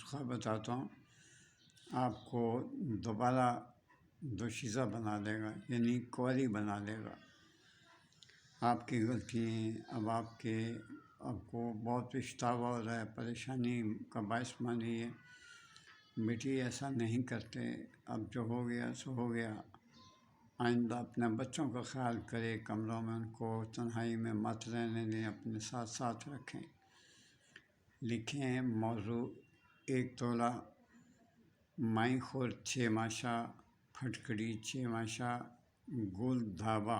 نسخہ بتاتا ہوں، آپ کو دوبارہ دوشیزہ بنا دے گا، یعنی کنواری بنا دے گا۔ آپ کی غلطی ہیں، اب آپ کو بہت پچھتاوا ہو رہا ہے، پریشانی کا باعث بنی ہے۔ بیٹی ایسا نہیں کرتے، اب جو ہو گیا سو ہو گیا۔ آئندہ اپنے بچوں کا خیال کرے، کمروں میں ان کو تنہائی میں مت رہنے دیں، اپنے ساتھ ساتھ رکھیں۔ لکھیں موضوع 1 تولہ مائی خور 6 ماشا، پھٹکڑی 6 ماشا، گل دھابا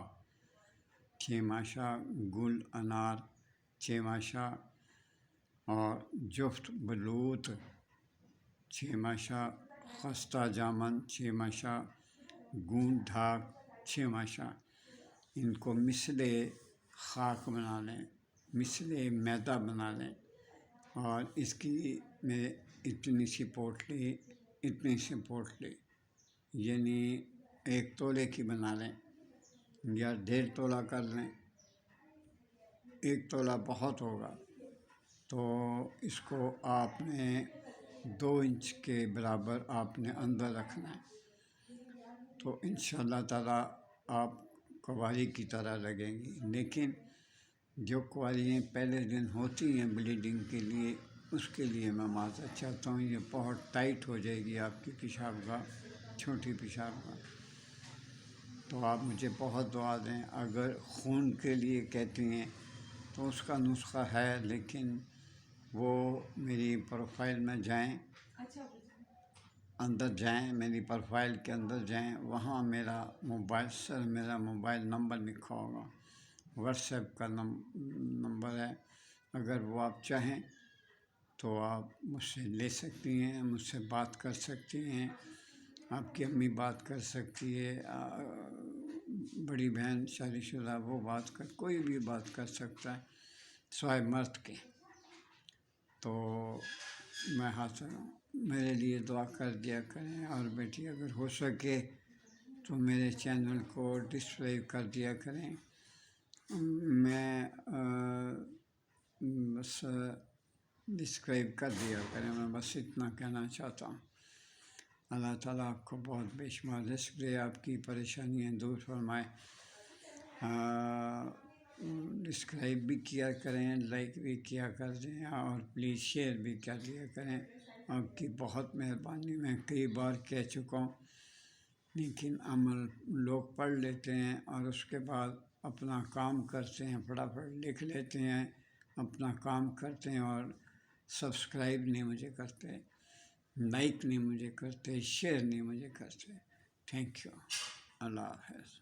6 ماشا، گل انار 6 ماشا، اور جفت بلوت 6 ماشا، خستہ جامن 6 ماشا، گون ڈھاک 6 ماشا۔ ان کو مثل خاک بنا لیں، مثل میدا بنا لیں، اور اس کی میں اتنی سی پوٹلی یعنی 1 تولے کی بنا لیں یا 1.5 تولہ کر لیں۔ 1 تولہ بہت ہوگا تو اس کو آپ نے 2 انچ کے برابر آپ نے اندر رکھنا ہے، تو انشاءاللہ تعالیٰ آپ کنواری کی طرح لگیں گی۔ لیکن جو کنواریاں پہلے دن ہوتی ہیں بلیڈنگ کے لیے، اس کے لیے میں معذرت چاہتا ہوں، یہ بہت ٹائٹ ہو جائے گی آپ کی پیشاب گاہ، چھوٹی پیشاب گاہ۔ تو آپ مجھے بہت دعا دیں۔ اگر خون کے لیے کہتی ہیں تو اس کا نسخہ ہے، لیکن وہ میری پروفائل میں جائیں، اندر جائیں، میری پروفائل کے اندر جائیں، وہاں میرا موبائل نمبر لکھا ہوگا، واٹس ایپ کا نمبر ہے۔ اگر وہ آپ چاہیں تو آپ مجھ سے لے سکتی ہیں، مجھ سے بات کر سکتی ہیں، آپ کی امی بات کر سکتی ہے، بڑی بہن شادی شدہ وہ کوئی بھی بات کر سکتا ہے سوائے مرد کے۔ تو میں حاضر ہوں، میرے لیے دعا کر دیا کریں، اور بیٹی اگر ہو سکے تو میرے چینل کو سبسکرائب کر دیا کریں۔ میں بس سبسکرائب کر دیا کریں، میں بس اتنا کہنا چاہتا ہوں۔ اللہ تعالیٰ آپ کو بہت بے شمار رزق دے، آپ کی پریشانیاں دور فرمائے۔ سبسکرائب بھی کیا کریں، لائک بھی کیا کر دیں، اور پلیز شیئر بھی کر دیا کریں۔ آپ کی بہت مہربانی، میں کئی بار کہہ چکا ہوں، لیکن عمل لوگ پڑھ لیتے ہیں اور اس کے بعد اپنا کام کرتے ہیں، فٹافٹ لکھ لیتے ہیں، اپنا کام کرتے ہیں، اور سبسکرائب نہیں مجھے کرتے، لائک نہیں مجھے کرتے، شیئر نہیں مجھے کرتے۔ تھینک یو، اللہ حافظ۔